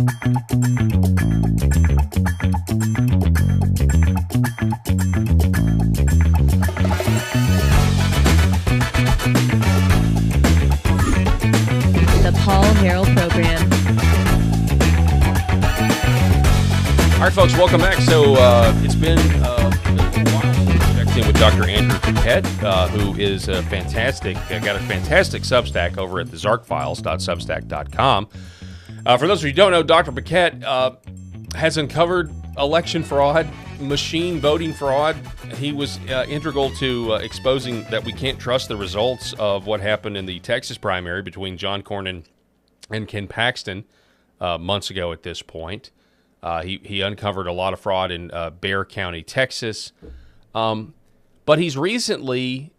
The Paul Harrell Program. All right, folks, welcome back. So it's been a little while since we checked in with Dr. Andrew Paquette, who is got a fantastic Substack over at thezarkfiles.substack.com. For those of you who don't know, Dr. Paquette has uncovered election fraud, machine voting fraud. He was integral to exposing that we can't trust the results of what happened in the Texas primary between John Cornyn and Ken Paxton months ago at this point. He uncovered a lot of fraud in Bexar County, Texas. But he's recently,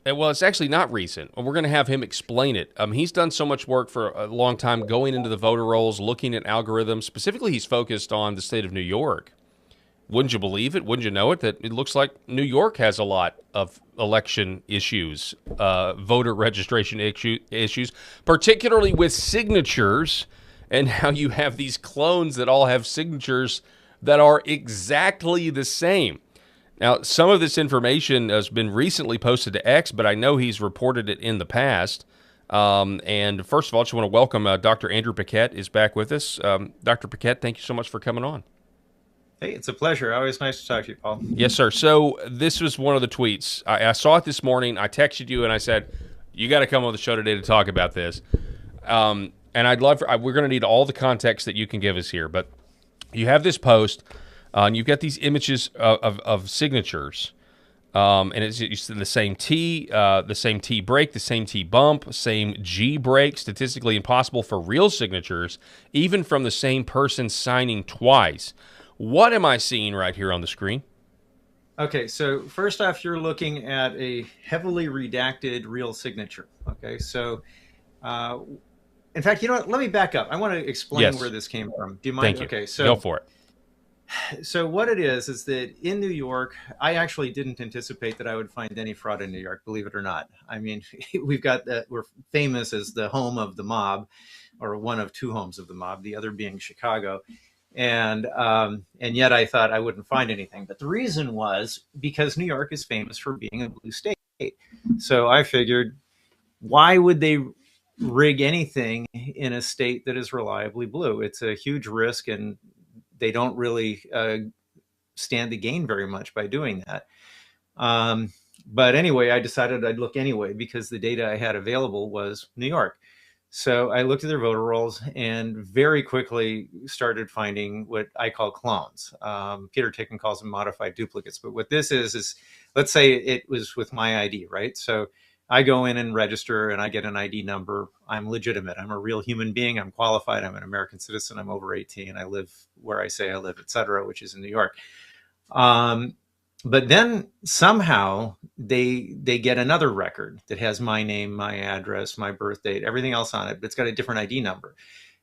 well, it's actually not recent. We're going to have him explain it. He's done so much work for a long time going into the voter rolls, looking at algorithms. Specifically, he's focused on the state of New York. Wouldn't you believe it? Wouldn't you know it? That it looks like New York has a lot of election issues, voter registration issues, particularly with signatures. And how you have these clones that all have signatures that are exactly the same. Now, some of this information has been recently posted to X, but I know he's reported it in the past. And first of all, I just want to welcome Dr. Andrew Paquette is back with us. Dr. Paquette, thank you so much for coming on. Hey, it's a pleasure. Always nice to talk to you, Paul. Yes, sir. So this was one of the tweets. I saw it this morning. I texted you and I said, you got to come on the show today to talk about this. And I'd love we're going to need all the context that you can give us here. But you have this post, and you've got these images of signatures. And it's the same T break, the same T bump, same G break, statistically impossible for real signatures, even from the same person signing twice. What am I seeing right here on the screen? Okay, so first off, you're looking at a heavily redacted real signature. Okay, so in fact, you know what? Let me back up. I want to explain where this came from. Do you mind? Thank you. Okay, so go for it. So what it is that in New York, I actually didn't anticipate that I would find any fraud in New York, believe it or not. I mean, we're famous as the home of the mob, or one of two homes of the mob, the other being Chicago. And yet I thought I wouldn't find anything. But the reason was because New York is famous for being a blue state. So I figured, why would they rig anything in a state that is reliably blue? It's a huge risk, and they don't really stand to gain very much by doing that. But anyway, I decided I'd look anyway because the data I had available was New York. So I looked at their voter rolls and very quickly started finding what I call clones. Peter Ticken calls them modified duplicates. But what this is let's say it was with my ID, right? So I go in and register and I get an ID number. I'm legitimate. I'm a real human being. I'm qualified. I'm an American citizen. I'm over 18. I live where I say I live, et cetera, which is in New York. But then somehow they get another record that has my name, my address, my birth date, everything else on it, but it's got a different ID number.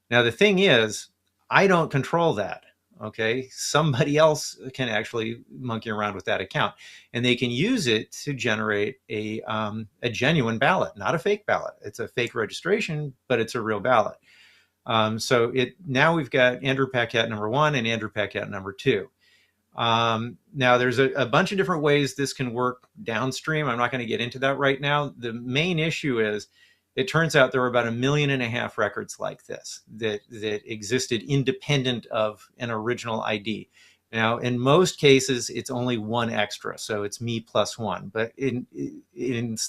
Now, the thing is, I don't control that. Okay, somebody else can actually monkey around with that account, and they can use it to generate a genuine ballot, not a fake ballot. It's a fake registration, but it's a real ballot. So now we've got Andrew Paquette number 1 and Andrew Paquette number 2. Now there's a bunch of different ways this can work downstream. I'm not going to get into that right now. The main issue is, it turns out there were about 1.5 million records like this that existed independent of an original ID. Now, in most cases, it's only one extra, so it's me plus one. But in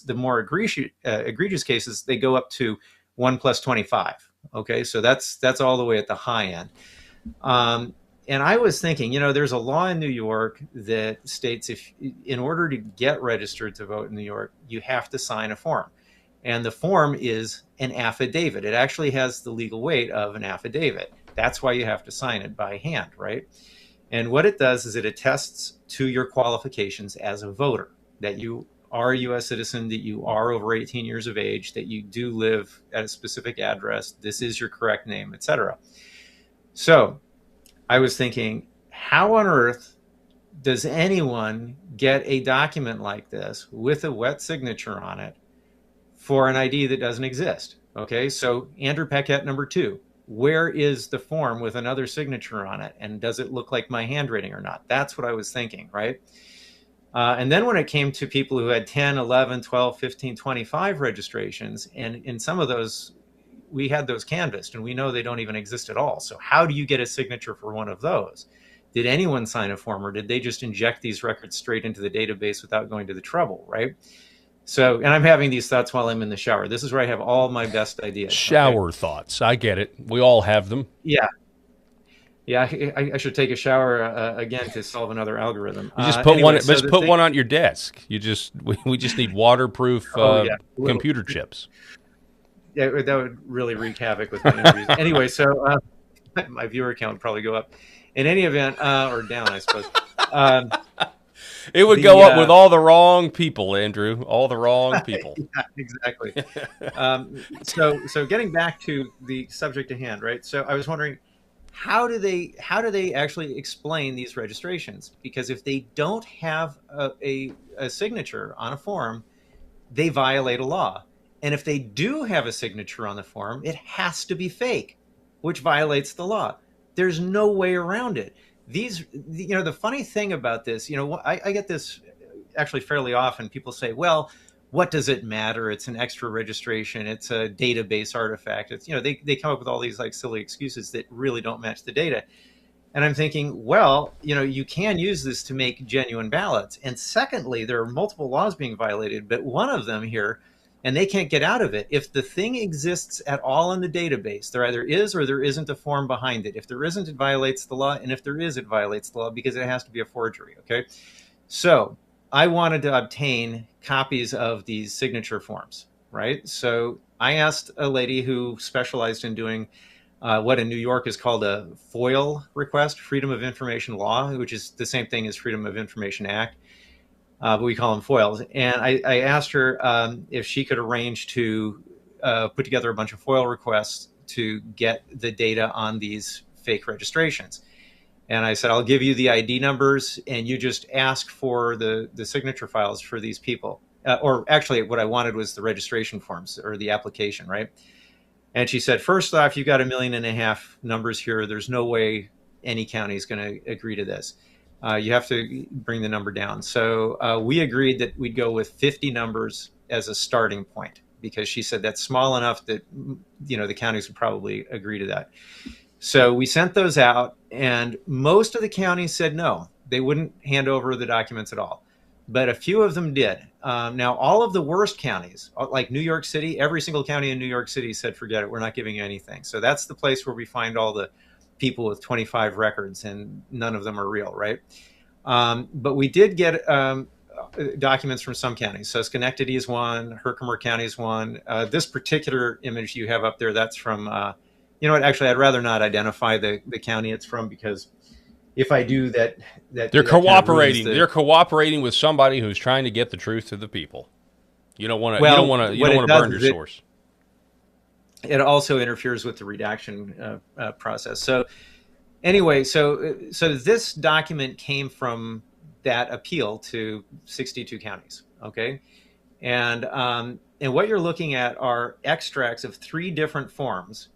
the more egregious cases, they go up to 1 plus 25. Okay, so that's all the way at the high end. And I was thinking, there's a law in New York that states in order to get registered to vote in New York, you have to sign a form. And the form is an affidavit. It actually has the legal weight of an affidavit. That's why you have to sign it by hand, right? And what it does is it attests to your qualifications as a voter, that you are a U.S. citizen, that you are over 18 years of age, that you do live at a specific address, this is your correct name, etc. So I was thinking, how on earth does anyone get a document like this with a wet signature on it for an ID that doesn't exist? Okay, so Andrew Paquette number 2, where is the form with another signature on it? And does it look like my handwriting or not? That's what I was thinking, right? And then when it came to people who had 10, 11, 12, 15, 25 registrations, and in some of those, we had those canvassed, and we know they don't even exist at all. So how do you get a signature for one of those? Did anyone sign a form, or did they just inject these records straight into the database without going to the trouble, right? So, and I'm having these thoughts while I'm in the shower. This is where I have all my best ideas. Shower thoughts. I get it. We all have them. Yeah. Yeah, I should take a shower again to solve another algorithm. You just put one. Let's put one on your desk. We just need waterproof computer chips. Yeah, that would really wreak havoc with my interviews. Anyway, so my viewer count would probably go up. In any event, or down, I suppose. It would go up with all the wrong people, Andrew. All the wrong people. Yeah, exactly. So getting back to the subject at hand, right? So I was wondering, how do they actually explain these registrations? Because if they don't have a signature on a form, they violate a law. And if they do have a signature on the form, it has to be fake, which violates the law. There's no way around it. The funny thing about this, I get this actually fairly often. People say, well, what does it matter? It's an extra registration. It's a database artifact. It's, they come up with all these like silly excuses that really don't match the data. And I'm thinking, well, you can use this to make genuine ballots. And secondly, there are multiple laws being violated, but one of them here, and they can't get out of it. If the thing exists at all in the database, there either is or there isn't a form behind it. If there isn't, it violates the law. And if there is, it violates the law because it has to be a forgery. Okay. So I wanted to obtain copies of these signature forms, right? So I asked a lady who specialized in doing what in New York is called a FOIL request, Freedom of Information Law, which is the same thing as Freedom of Information Act. But we call them FOILs. And I asked her if she could arrange to put together a bunch of FOIL requests to get the data on these fake registrations. And I said, I'll give you the ID numbers and you just ask for the signature files for these people. Or actually what I wanted was the registration forms or the application, right? And she said, first off, you've got 1.5 million numbers here. There's no way any county is going to agree to this. You have to bring the number down. So we agreed that we'd go with 50 numbers as a starting point because she said that's small enough that, the counties would probably agree to that. So we sent those out and most of the counties said no, they wouldn't hand over the documents at all. But a few of them did. Now, all of the worst counties, like New York City, every single county in New York City said, forget it, we're not giving you anything. So that's the place where we find all the people with 25 records and none of them are real, right? But we did get documents from some counties. So Schenectady is one, Herkimer County is one. This particular image you have up there, that's from, actually I'd rather not identify the county it's from because if I do that they're cooperating. They're cooperating with somebody who's trying to get the truth to the people. You don't want to. You don't want to burn your source. It also interferes with the redaction process. So anyway, so this document came from that appeal to 62 counties. Okay, and what you're looking at are extracts of 3 different forms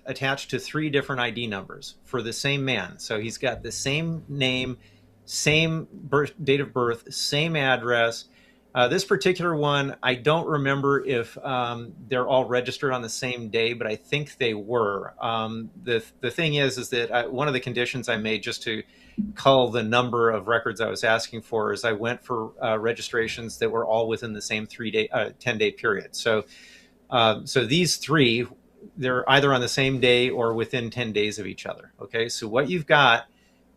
attached to 3 different ID numbers for the same man. So he's got the same name, same date of birth, same address. This particular one, I don't remember if they're all registered on the same day, but I think they were. The thing is that one of the conditions I made just to cull the number of records I was asking for is I went for registrations that were all within the same 10-day period. So these 3, they're either on the same day or within 10 days of each other. Okay, so what you've got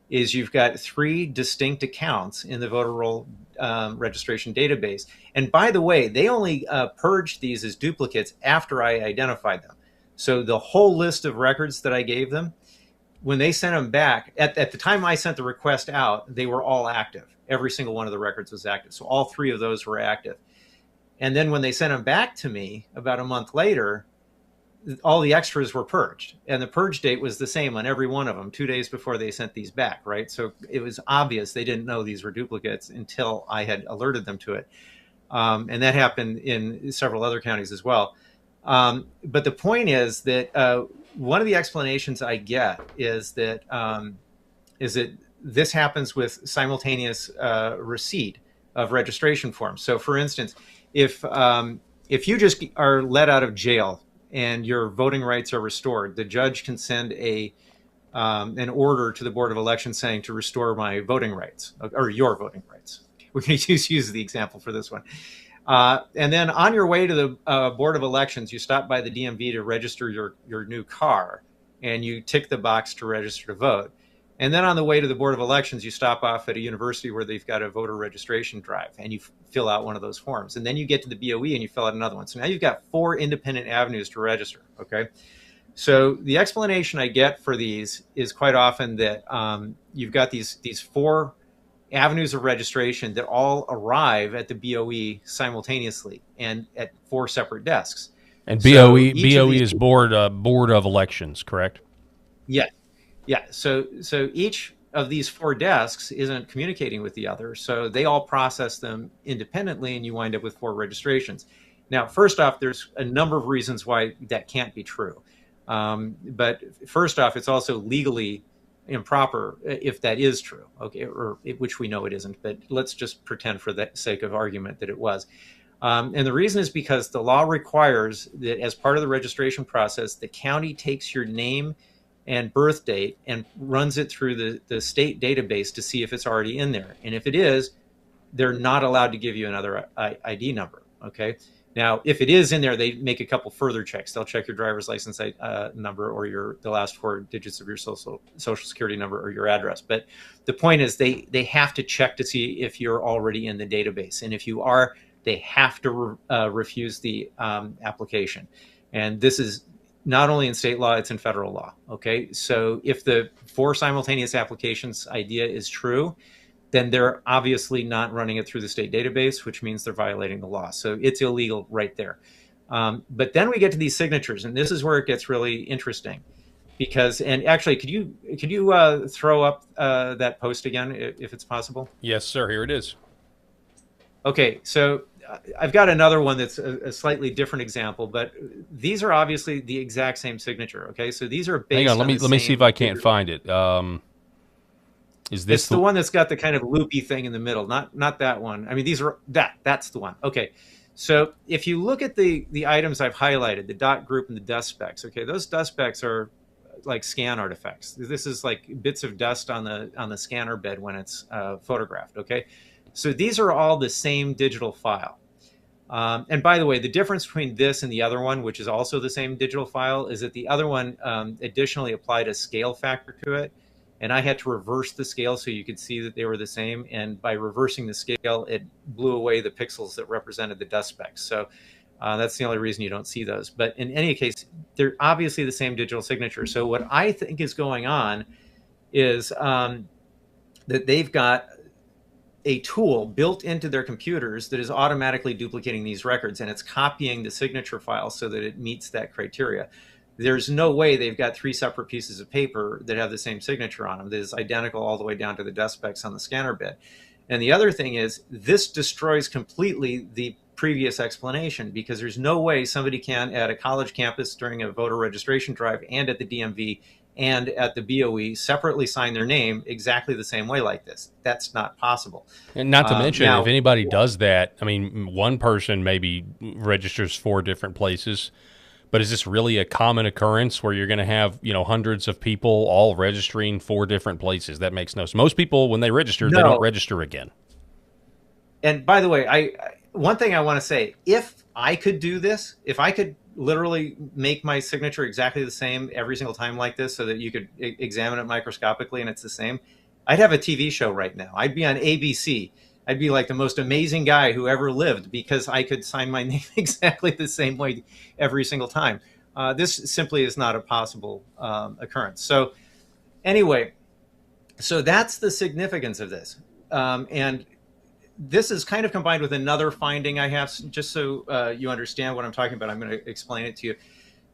is you've got 3 distinct accounts in the voter roll registration database. And by the way, they only purged these as duplicates after I identified them. So the whole list of records that I gave them, when they sent them back, at the time I sent the request out, they were all active. Every single one of the records was active. So all 3 of those were active. And then when they sent them back to me about a month later, all the extras were purged, and the purge date was the same on every one of them 2 days before they sent these back, right? So it was obvious they didn't know these were duplicates until I had alerted them to it. And that happened in several other counties as well. But the point is that one of the explanations I get is that this happens with simultaneous receipt of registration forms. So, for instance, if you just are let out of jail and your voting rights are restored, the judge can send an order to the Board of Elections saying to restore my voting rights, or your voting rights. We're going to use the example for this one. And then on your way to the Board of Elections, you stop by the DMV to register your new car, and you tick the box to register to vote. And then on the way to the Board of Elections, you stop off at a university where they've got a voter registration drive, and you fill out one of those forms. And then you get to the BOE and you fill out another one. So now you've got 4 independent avenues to register, okay? So the explanation I get for these is quite often that you've got these 4 avenues of registration that all arrive at the BOE simultaneously and at 4 separate desks. And BOE is Board of Elections, correct? Yeah. Yeah. So each of these 4 desks isn't communicating with the other. So they all process them independently, and you wind up with 4 registrations. Now, first off, there's a number of reasons why that can't be true. But first off, it's also legally improper if that is true, okay, or which we know it isn't, but let's just pretend for the sake of argument that it was. And the reason is because the law requires that as part of the registration process, the county takes your name and birth date and runs it through the state database to see if it's already in there. And if it is, they're not allowed to give you another ID number, okay? Now, if it is in there, they make a couple further checks. They'll check your driver's license number or the last 4 digits of your social security number or your address. But the point is they have to check to see if you're already in the database. And if you are, they have to refuse the application. And this is not only in state law, it's in federal law. Okay, so if the 4 simultaneous applications idea is true, then they're obviously not running it through the state database, which means they're violating the law. So it's illegal right there. But then we get to these signatures, and this is where it gets really interesting. Because, and actually, could you throw up that post again, if it's possible? Yes, sir. Here it is. Okay, so I've got another one that's a slightly different example, but these are obviously the exact same signature. Okay, so these are based. Hang on, let me see if I can't find it. Is this it's the one that's got the kind of loopy thing in the middle? Not that one. I mean, these are that's the one. Okay, so if you look at the items I've highlighted, the dot group and the dust specks. Okay, those dust specks are like scan artifacts. This is like bits of dust on the scanner bed when it's photographed. Okay, so these are all the same digital file. And by the way, the difference between this and the other one, which is also the same digital file, is that the other one additionally applied a scale factor to it. And I had to reverse the scale so you could see that they were the same. And by reversing the scale, it blew away the pixels that represented the dust specks. So that's the only reason you don't see those. But in any case, they're obviously the same digital signature. So what I think is going on is that they've got a tool built into their computers that is automatically duplicating these records, and it's copying the signature file so that it meets that criteria. There's no way they've got 3 separate pieces of paper that have the same signature on them that is identical all the way down to the dust specks on the scanner bed. And the other thing is, this destroys completely the previous explanation, because there's no way somebody can, at a college campus during a voter registration drive and at the DMV and at the BOE, separately sign their name exactly the same way like this. That's not possible. And not to mention, if anybody does that, I mean, one person maybe registers 4 different places. But is this really a common occurrence where you're going to have, hundreds of people all registering 4 different places? That makes no sense. Most people, when they register, they don't register again. And by the way, one thing I want to say, if I could do this, if I could literally make my signature exactly the same every single time like this so that you could examine it microscopically and it's the same, I'd have a TV show right now. I'd be on ABC. I'd be like the most amazing guy who ever lived because I could sign my name exactly the same way every single time. This simply is not a possible occurrence. So anyway, so that's the significance of this. And this is kind of combined with another finding I have, just so you understand what I'm talking about. I'm going to explain it to you.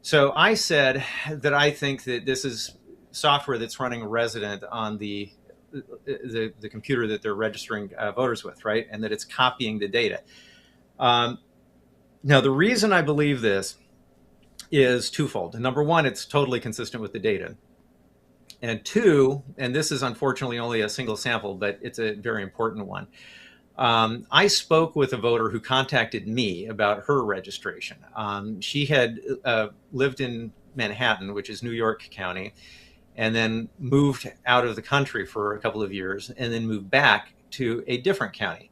So I said that I think that this is software that's running resident on the computer that they're registering voters with, right? And that it's copying the data. Now, the reason I believe this is twofold. And number one, it's totally consistent with the data. And two, and this is unfortunately only a single sample, but it's a very important one. I spoke with a voter who contacted me about her registration. She had lived in Manhattan, which is New York County, and then moved out of the country for a couple of years and then moved back to a different county.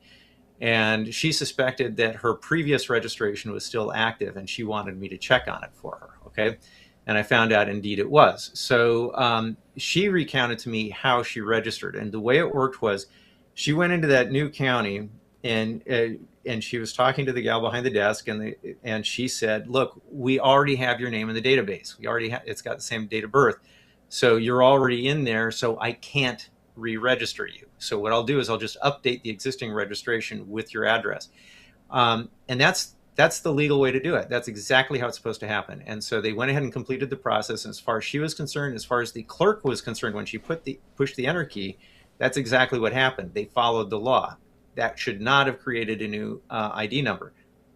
And she suspected that her previous registration was still active and she wanted me to check on it for her. Okay. And I found out indeed it was. So she recounted to me how she registered. And the way it worked was she went into that new county and she was talking to the gal behind the desk and she said, look, we already have your name in the database. We already have, it's got the same date of birth. So you're already in there. So I can't re-register you. So what I'll do is I'll just update the existing registration with your address. And that's the legal way to do it. That's exactly how it's supposed to happen. And so they went ahead and completed the process. And as far as she was concerned, as far as the clerk was concerned, when she pushed the enter key, that's exactly what happened. They followed the law. That should not have created a new ID number,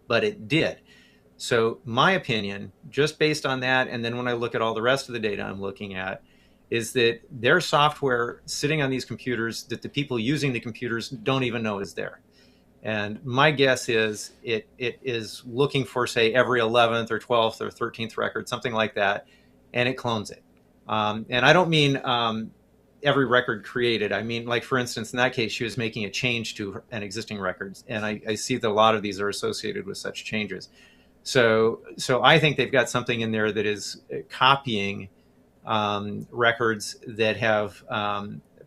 but it did. So my opinion, just based on that, and then when I look at all the rest of the data I'm looking at, is that there's software sitting on these computers that the people using the computers don't even know is there. And my guess is it is looking for, say, every 11th or 12th or 13th record, something like that, and it clones it. And I don't mean every record created. I mean, like, for instance, in that case, she was making a change to an existing record. And I see that a lot of these are associated with such changes. So I think they've got something in there that is copying records that have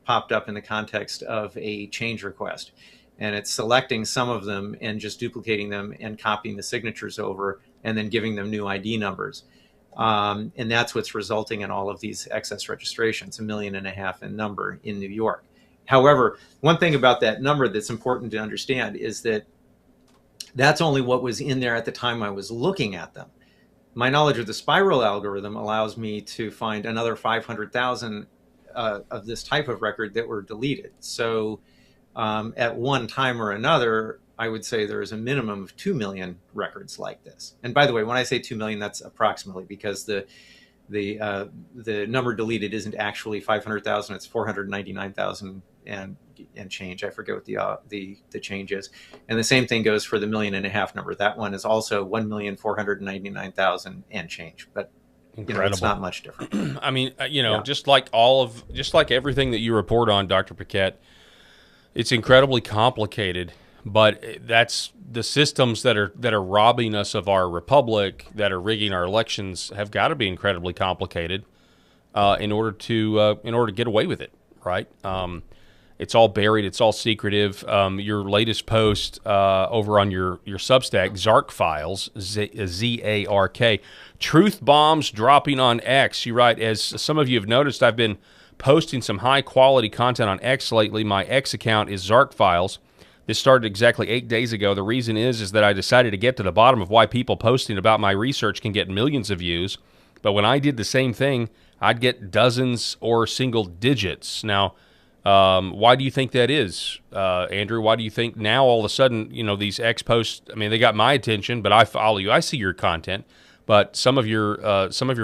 popped up in the context of a change request. And it's selecting some of them and just duplicating them and copying the signatures over and then giving them new ID numbers. And that's what's resulting in all of these excess registrations, 1.5 million in number in New York. However, one thing about that number that's important to understand is that that's only what was in there at the time I was looking at them. My knowledge of the spiral algorithm allows me to find another 500,000 of this type of record that were deleted. So at one time or another, I would say there is a minimum of 2 million records like this. And by the way, when I say 2 million, that's approximately, because the number deleted isn't actually 500,000; it's 499,000 and change. I forget what the change is. And the same thing goes for the 1.5 million number. That one is also 1,499,000 and change. But it's not much different. I mean, just like everything that you report on, Dr. Paquette, it's incredibly complicated. But that's the systems that are robbing us of our republic, that are rigging our elections, have got to be incredibly complicated in order to get away with it, right? It's all buried, it's all secretive. Your latest post over on your Substack, Zark Files, Z-A-R-K, truth bombs dropping on X. You write, as some of you have noticed, I've been posting some high quality content on X lately. My X account is Zark Files. This started exactly 8 days ago. The reason is that I decided to get to the bottom of why people posting about my research can get millions of views. But when I did the same thing, I'd get dozens or single digits. Now, why do you think that is, Andrew? Why do you think now all of a sudden, these X posts, I mean, they got my attention, but I follow you. I see your content, but some of your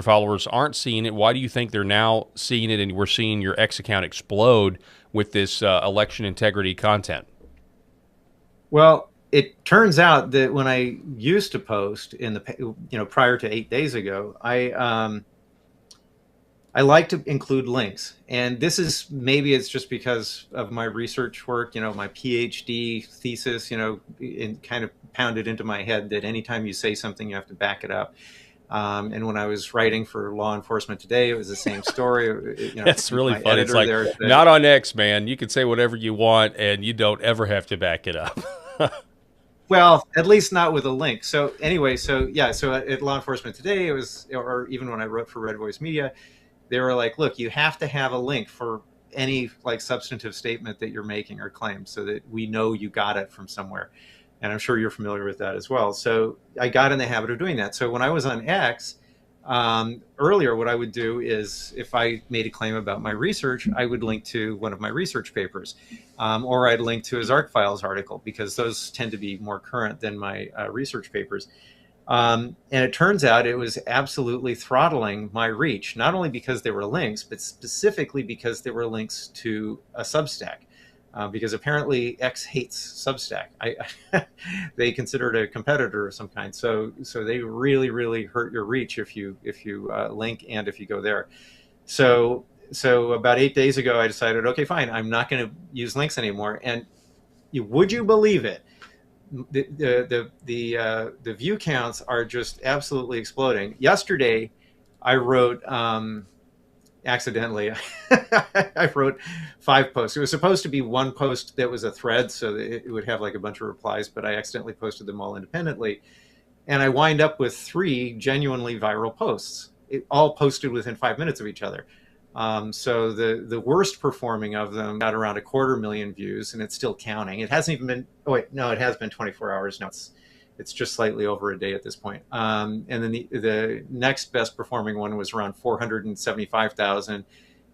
followers aren't seeing it. Why do you think they're now seeing it and we're seeing your X account explode with this election integrity content? Well, it turns out that when I used to post in the, prior to 8 days ago, I like to include links. And this is, maybe it's just because of my research work, my PhD thesis, and kind of pounded into my head that anytime you say something, you have to back it up. And when I was writing for Law Enforcement Today, it was the same story. That's really funny. It's like, not on X, man. You can say whatever you want, and you don't ever have to back it up. Well, at least not with a link. So anyway, so at Law Enforcement Today, it was, or even when I wrote for Red Voice Media, they were like, look, you have to have a link for any substantive statement that you're making or claim so that we know you got it from somewhere. And I'm sure you're familiar with that as well. So I got in the habit of doing that. So when I was on X, earlier, what I would do is, if I made a claim about my research, I would link to one of my research papers, or I'd link to a Zark Files article, because those tend to be more current than my research papers. And it turns out it was absolutely throttling my reach, not only because they were links, but specifically because they were links to a Substack. Because apparently X hates Substack. They consider it a competitor of some kind. So they really, really hurt your reach if you link and if you go there. So about 8 days ago, I decided, okay, fine, I'm not going to use links anymore. And would you believe it? The view counts are just absolutely exploding. Yesterday, I wrote accidentally. I wrote 5 posts. It was supposed to be one post that was a thread, so that it would have like a bunch of replies, but I accidentally posted them all independently, and I wind up with 3 genuinely viral posts, all posted within 5 minutes of each other. So the worst performing of them got around 250,000 views, and it's still counting. It hasn't even been. Oh wait, no, it has been 24 hours now. It's just slightly over a day at this point. And then the next best performing one was around 475,000,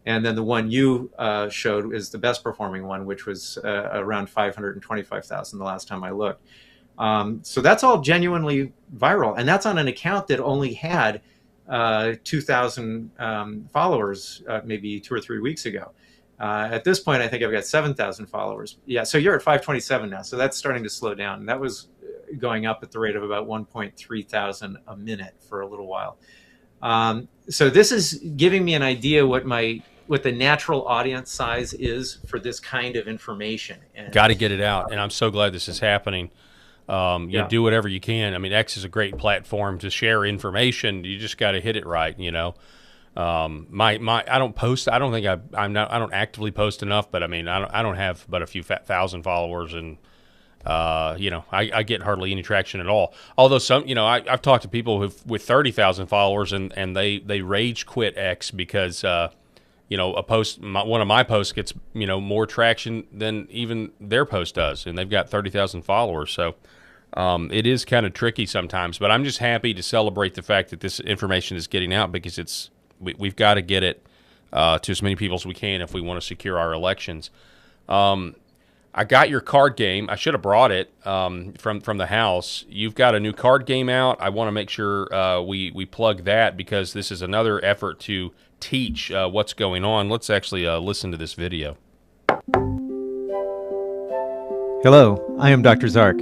and then the one you showed is the best performing one, which was around 525,000 the last time I looked. So that's all genuinely viral, and that's on an account that only had 2,000 followers maybe 2 or 3 weeks ago. At this point, I think I've got 7,000 followers. Yeah, so you're at 527 now, so that's starting to slow down. And that was going up at the rate of about 1.3 thousand a minute for a little while. So this is giving me an idea what the natural audience size is for this kind of information. Got to get it out, and I'm so glad this is happening. You do whatever you can. I mean, X is a great platform to share information. You just got to hit it right, you know. I don't post. I don't think I don't actively post enough, but I mean, I don't have but a few thousand followers, and you know, I get hardly any traction at all. Although some, you know, I've talked to people with 30,000 followers, and they rage quit X because you know, one of my posts gets, you know, more traction than even their post does, and they've got 30,000 followers. So it is kind of tricky sometimes, but I'm just happy to celebrate the fact that this information is getting out, because we've got to get it to as many people as we can if we want to secure our elections. I got your card game. I should have brought it from the house. You've got a new card game out. I want to make sure we plug that, because this is another effort to teach what's going on. Let's actually listen to this video. Hello, I am Dr. Zark.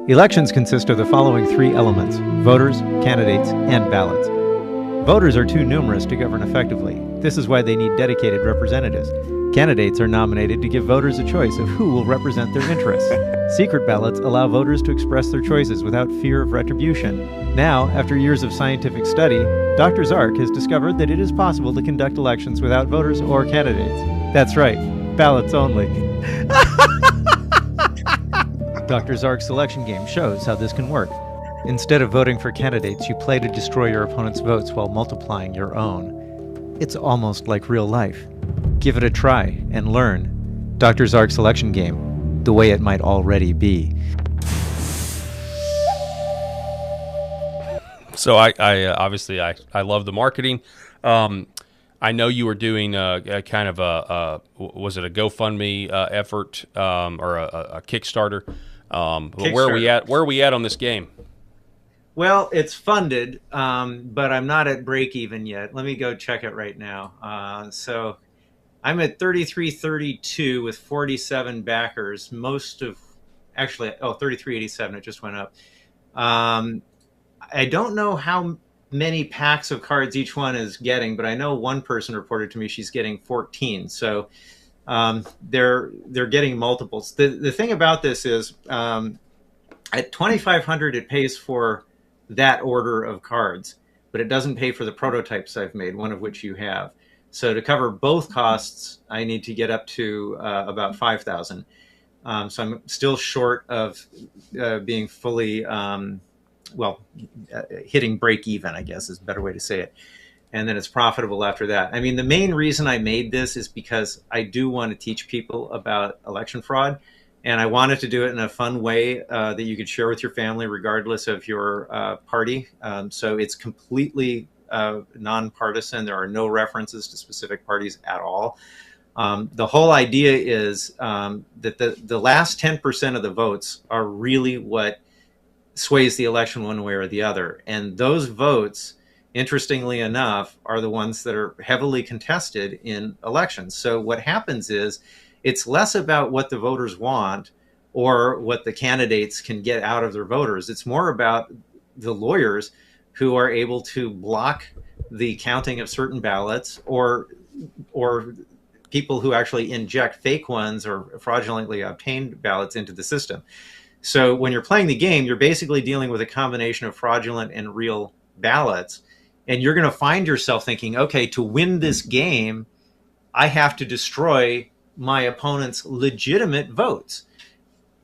Elections consist of the following 3 elements: voters, candidates, and ballots. Voters are too numerous to govern effectively. This is why they need dedicated representatives. Candidates are nominated to give voters a choice of who will represent their interests. Secret ballots allow voters to express their choices without fear of retribution. Now, after years of scientific study, Dr. Zark has discovered that it is possible to conduct elections without voters or candidates. That's right, ballots only. Dr. Zark's selection game shows how this can work. Instead of voting for candidates, you play to destroy your opponent's votes while multiplying your own. It's almost like real life. Give it a try and learn. Dr. Zark's selection game, the way it might already be. So I obviously I love the marketing. I know you were doing a kind of was it a GoFundMe effort or a Kickstarter? Kickstarter. Where are we at on this game? Well, it's funded, but I'm not at break even yet. Let me go check it right now. So I'm at 33.32 with 47 backers. 33.87. It just went up. I don't know how many packs of cards each one is getting, but I know one person reported to me she's getting 14. So they're getting multiples. The thing about this is at 2,500 it pays for that order of cards, but it doesn't pay for the prototypes I've made, one of which you have. So to cover both costs, I need to get up to about 5,000. So I'm still short of being fully, hitting break even, I guess is a better way to say it. And then it's profitable after that. I mean, the main reason I made this is because I do want to teach people about election fraud. And I wanted to do it in a fun way that you could share with your family, regardless of your party. So it's completely nonpartisan. There are no references to specific parties at all. The whole idea is that the last 10% of the votes are really what sways the election one way or the other. And those votes, interestingly enough, are the ones that are heavily contested in elections. So what happens is it's less about what the voters want or what the candidates can get out of their voters. It's more about the lawyers who are able to block the counting of certain ballots, or people who actually inject fake ones or fraudulently obtained ballots into the system. So when you're playing the game, you're basically dealing with a combination of fraudulent and real ballots. And you're going to find yourself thinking, okay, to win this game, I have to destroy my opponent's legitimate votes.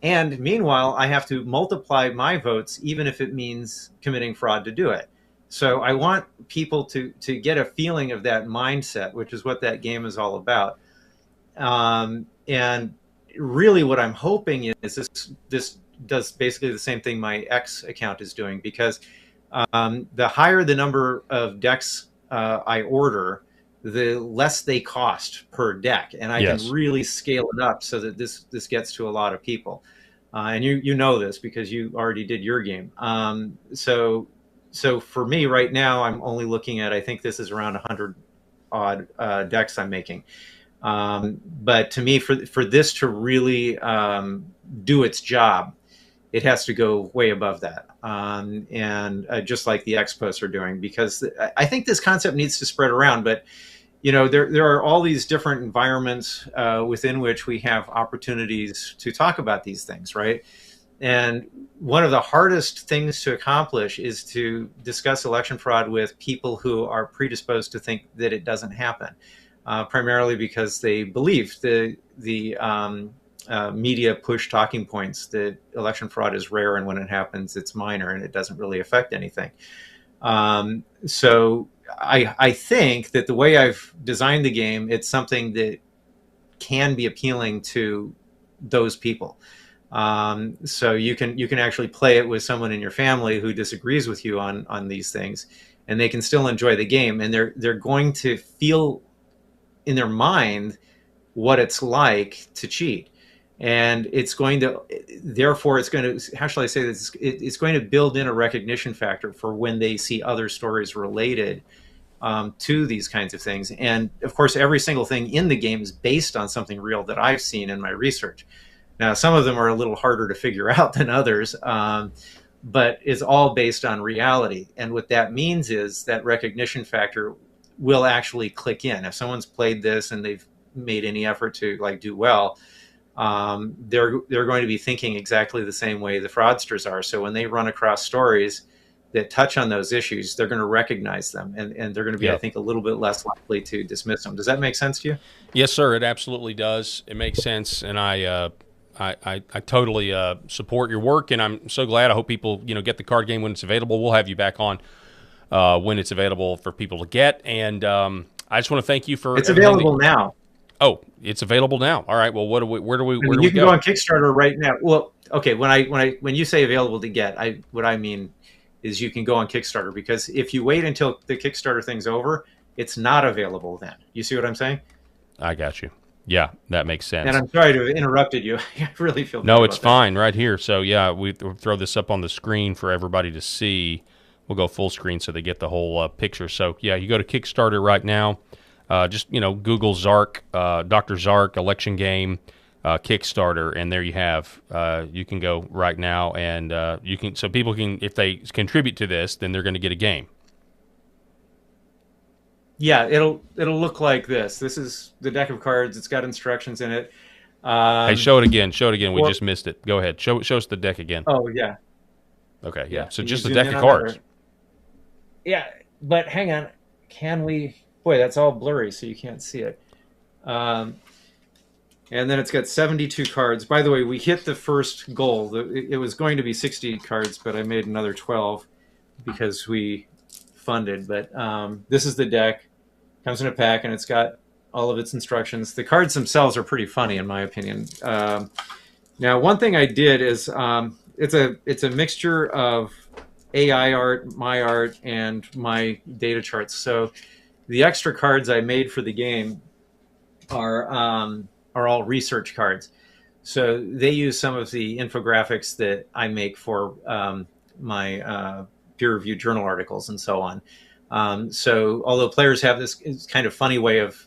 And meanwhile, I have to multiply my votes, even if it means committing fraud to do it. So I want people to get a feeling of that mindset, which is what that game is all about. And really what I'm hoping is this does basically the same thing my X account is doing, because the higher the number of decks I order, the less they cost per deck. And I can really scale it up so that this gets to a lot of people. And you know this because you already did your game. So for me right now, I'm only looking at, I think this is around 100 odd decks I'm making. But to me, for this to really do its job, it has to go way above that. And just like the Expos are doing, because I think this concept needs to spread around. But, you know, there are all these different environments within which we have opportunities to talk about these things, right? And one of the hardest things to accomplish is to discuss election fraud with people who are predisposed to think that it doesn't happen, primarily because they believe the media push talking points that election fraud is rare, and when it happens, it's minor and it doesn't really affect anything. So I think that the way I've designed the game, it's something that can be appealing to those people. So you can actually play it with someone in your family who disagrees with you on these things, and they can still enjoy the game, and they're going to feel in their mind what it's like to cheat. And it's going to, therefore, it's going to, how shall I say this? It's going to build in a recognition factor for when they see other stories related to these kinds of things. And of course, every single thing in the game is based on something real that I've seen in my research. Now, some of them are a little harder to figure out than others, but it's all based on reality. And what that means is that recognition factor will actually click in. If someone's played this and they've made any effort to like do well, they're going to be thinking exactly the same way the fraudsters are. So when they run across stories that touch on those issues, they're going to recognize them, and they're going to be, I think, a little bit less likely to dismiss them. Does that make sense to you? Yes, sir. It absolutely does. It makes sense, and I totally support your work, and I'm so glad. I hope people get the card game when it's available. We'll have you back on when it's available for people to get. And I just want to thank you for. It's available now. Oh, it's available now. All right. Well, where do we you can go on Kickstarter right now. Well, okay. When you say available to get, what I mean is you can go on Kickstarter, because if you wait until the Kickstarter thing's over, it's not available then. You see what I'm saying? I got you. Yeah, that makes sense. And I'm sorry to have interrupted you. I really feel bad. No, it's fine right here. So, yeah, we'll throw this up on the screen for everybody to see. We'll go full screen so they get the whole picture. So, yeah, you go to Kickstarter right now. Just, Google Zark, Dr. Zark, election game, Kickstarter, and there you have. You can go right now, and so people can, if they contribute to this, then they're going to get a game. Yeah, it'll look like this. This is the deck of cards. It's got instructions in it. Hey, show it again. We just missed it. Go ahead. Show us the deck again. Oh, yeah. Okay, yeah. So just the deck of cards. Yeah, but hang on. Can we... Boy, that's all blurry, so you can't see it. And then it's got 72 cards. By the way, we hit the first goal. It was going to be 60 cards, but I made another 12 because we funded. But this is the deck. Comes in a pack, and it's got all of its instructions. The cards themselves are pretty funny, in my opinion. Now, one thing I did is it's a mixture of AI art, my art, and my data charts. So the extra cards I made for the game are all research cards. So they use some of the infographics that I make for my peer-reviewed journal articles and so on. So although players have this kind of funny way of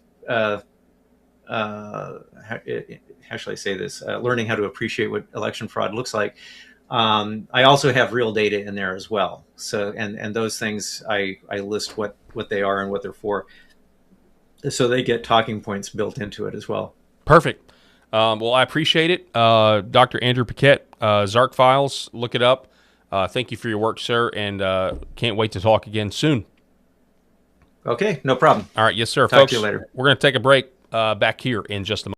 how shall I say this? Learning how to appreciate what election fraud looks like. I also have real data in there as well. So, and those things I list what they are and what they're for. So they get talking points built into it as well. Perfect. Well, I appreciate it. Dr. Andrew Paquette, Zark Files, look it up. Thank you for your work, sir, and can't wait to talk again soon. Okay, no problem. All right, yes, sir. Talk Folks, to you later. We're going to take a break back here in just a moment.